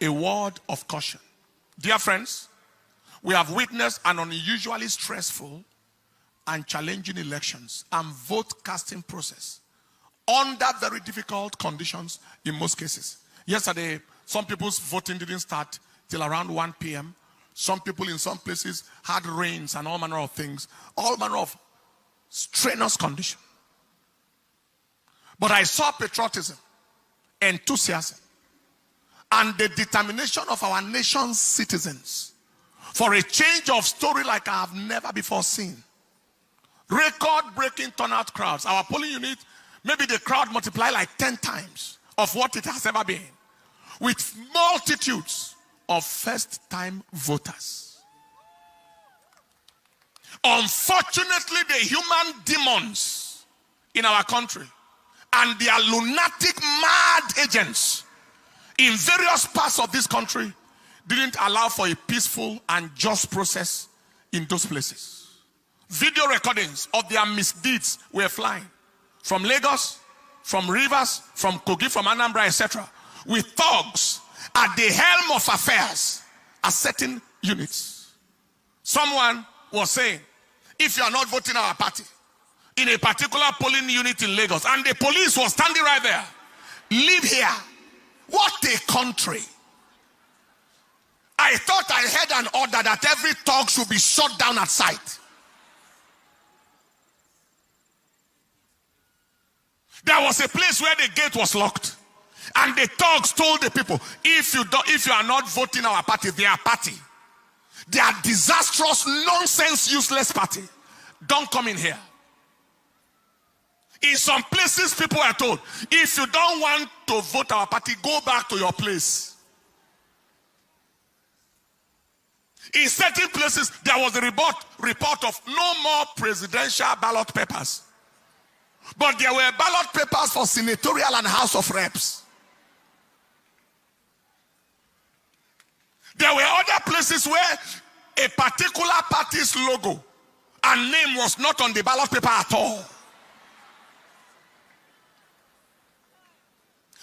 a word of caution. Dear friends, we have witnessed an unusually stressful and challenging elections and vote casting process under very difficult conditions in most cases. Yesterday, some people's voting didn't start till around 1 p.m. Some people in some places had rains and all manner of things, all manner of strenuous condition. But I saw patriotism, enthusiasm, and the determination of our nation's citizens for a change of story like I have never before seen. Record-breaking turnout crowds. Our polling unit, maybe the crowd multiplied like 10 times of what it has ever been, with multitudes of first-time voters. Unfortunately, the human demons in our country and their lunatic, mad agents in various parts of this country didn't allow for a peaceful and just process in those places. Video recordings of their misdeeds were flying from Lagos, from Rivers, from Kogi, from Anambra, etc., with thugs at the helm of affairs at certain units. Someone was saying, if you are not voting our party in a particular polling unit in Lagos, and the police was standing right there, leave here. What a country. I thought I heard an order that every thug should be shot down at sight. There was a place where the gate was locked, and the thugs told the people, if you are not voting our party, their party, their disastrous, nonsense, useless party, don't come in here. In some places, people are told, if you don't want to vote our party, go back to your place. In certain places, there was a report of no more presidential ballot papers. But there were ballot papers for senatorial and House of Reps. There were other places where a particular party's logo and name was not on the ballot paper at all.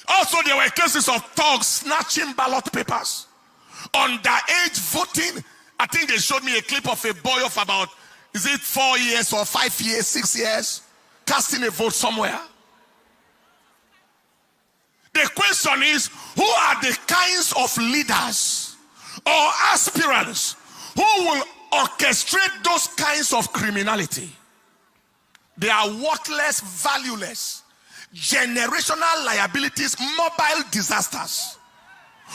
Also, there were cases of thugs snatching ballot papers. Underage voting. I think they showed me a clip of a boy of about, is it 4 years or 5 years, 6 years, casting a vote somewhere. The question is, who are the kinds of leaders or aspirants who will orchestrate those kinds of criminality? They are worthless, valueless, generational liabilities, mobile disasters,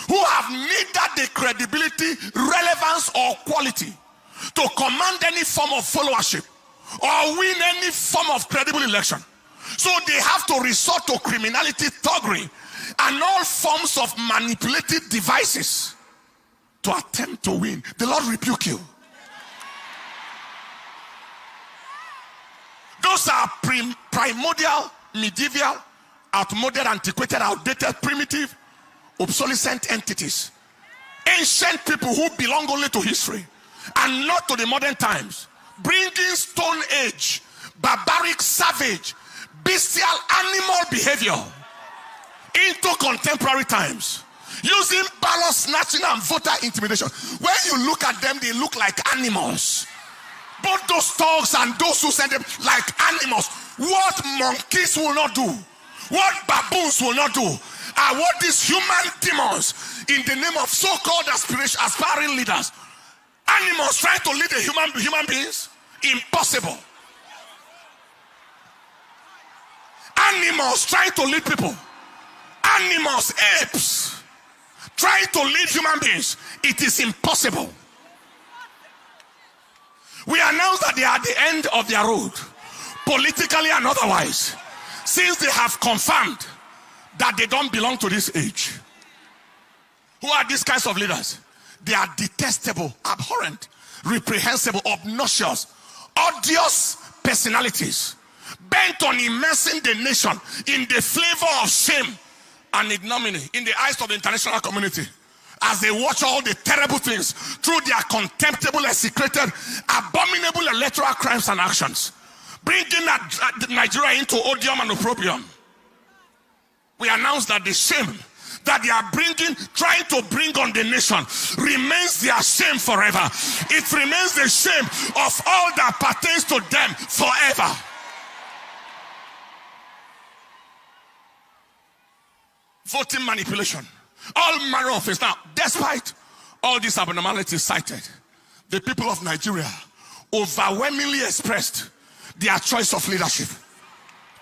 who have neither the credibility, relevance, or quality to command any form of followership or win any form of credible election. So they have to resort to criminality, thuggery, and all forms of manipulative devices to attempt to win. The Lord rebuke you. Those are primordial, medieval, outmoded, antiquated, outdated, primitive, obsolescent entities. Ancient people who belong only to history and not to the modern times. Bringing Stone Age, barbaric, savage, bestial, animal behavior into contemporary times. Using ballot snatching and voter intimidation. When you look at them, they look like animals. Both those dogs and those who send them like animals. What monkeys will not do, what baboons will not do, are what these human demons in the name of so-called aspiring leaders, animals trying to lead human beings? Impossible. Animals trying to lead people. Animals, apes, trying to lead human beings. It is impossible. We announce that they are at the end of their road, politically and otherwise, since they have confirmed that they don't belong to this age. Who are these kinds of leaders? They are detestable, abhorrent, reprehensible, obnoxious, odious personalities, bent on immersing the nation in the flavor of shame and ignominy in the eyes of the international community, as they watch all the terrible things through their contemptible, execrated, abominable electoral crimes and actions, bringing Nigeria into odium and opprobrium. We announce that the shame that they are trying to bring on the nation remains their shame forever. It remains the shame of all that pertains to them forever. Voting manipulation, all manner of things. Now, despite all these abnormalities cited, the people of Nigeria overwhelmingly expressed their choice of leadership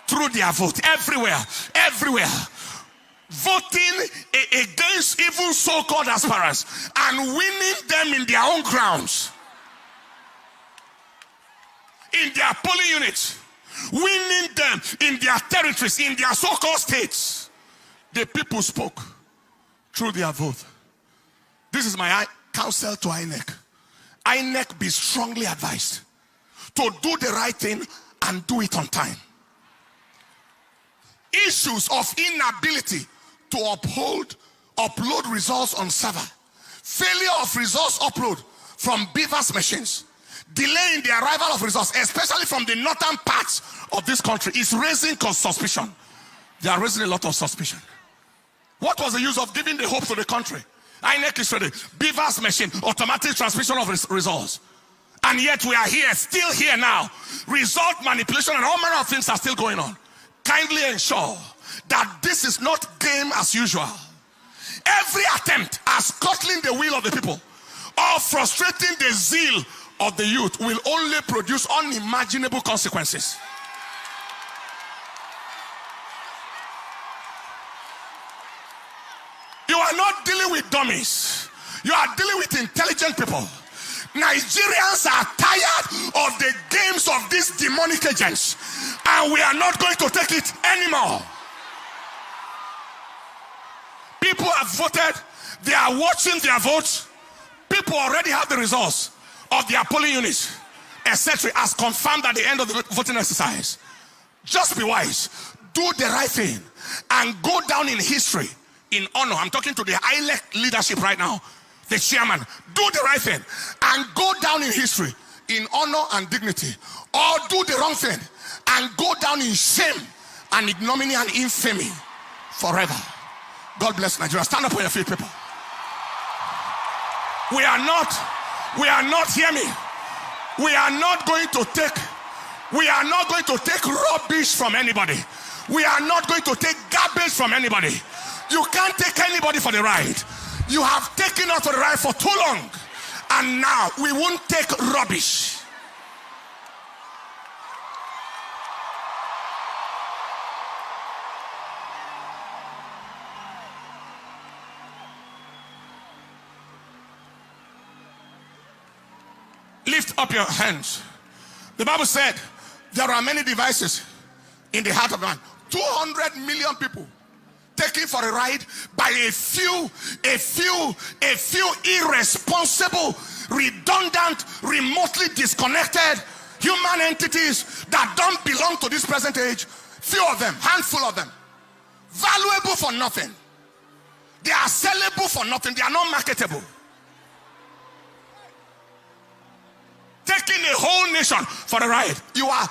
through their vote. Everywhere, voting against even so-called aspirants and winning them in their own grounds, in their polling units, winning them in their territories, in their so-called states. The people spoke through their vote. This is my counsel to INEC. INEC, be strongly advised to do the right thing and do it on time. Issues of inability to upload results on server, failure of results upload from beavers machines, delay in the arrival of results, especially from the northern parts of this country, is raising suspicion. They are raising a lot of suspicion. What was the use of giving the hope to the country? INEC is ready. Beavers machine, automatic transmission of results. And yet we are here, still here now. Result manipulation and all manner of things are still going on. Kindly ensure that this is not game as usual. Every attempt at scuttling the will of the people or frustrating the zeal of the youth will only produce unimaginable consequences. You are not dealing with dummies. You are dealing with intelligent people. Nigerians are tired of the games of these demonic agents, and we are not going to take it anymore. People have voted. They are watching their votes. People already have the results of their polling units, etc., as confirmed at the end of the voting exercise. Just be wise. Do the right thing and go down in history in honor. I'm talking to the INEC leadership right now, the chairman. Do the right thing and go down in history in honor and dignity, or do the wrong thing and go down in shame and ignominy and infamy forever. God bless Nigeria. Stand up on your feet, people. We are not, hear me, we are not going to take rubbish from anybody. We are not going to take garbage from anybody. You can't take anybody for the ride. You have taken us for the ride for too long, and now we won't take rubbish. Lift up your hands. The Bible said there are many devices in the heart of man. 200 million people taken for a ride by a few irresponsible, redundant, remotely disconnected human entities that don't belong to this present age. Few of them, handful of them, valuable for nothing. They are sellable for nothing. They are not marketable. Taking a whole nation for a ride. You are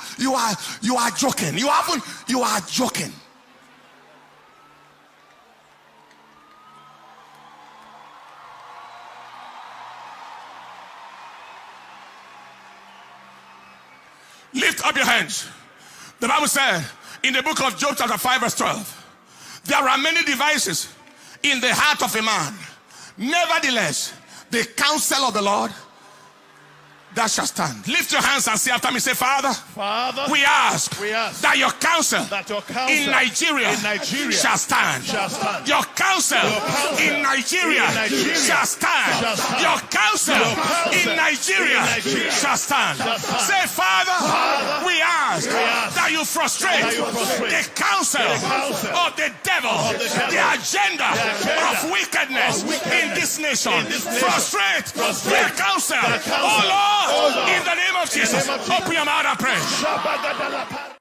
joking. You are joking. Lift up your hands. The Bible said in the book of Job chapter 5 verse 12, there are many devices in the heart of a man. Nevertheless, the counsel of the Lord, that shall stand. Lift your hands and say after me, say, Father, we ask that your counsel in Nigeria shall stand. Your counsel in Nigeria shall stand. Your counsel in Nigeria shall stand. Say, Father, we ask that you frustrate the counsel of the devil, the agenda of wickedness in this nation. Frustrate their counsel. Oh Lord, in the name of Jesus, open your mouth and pray.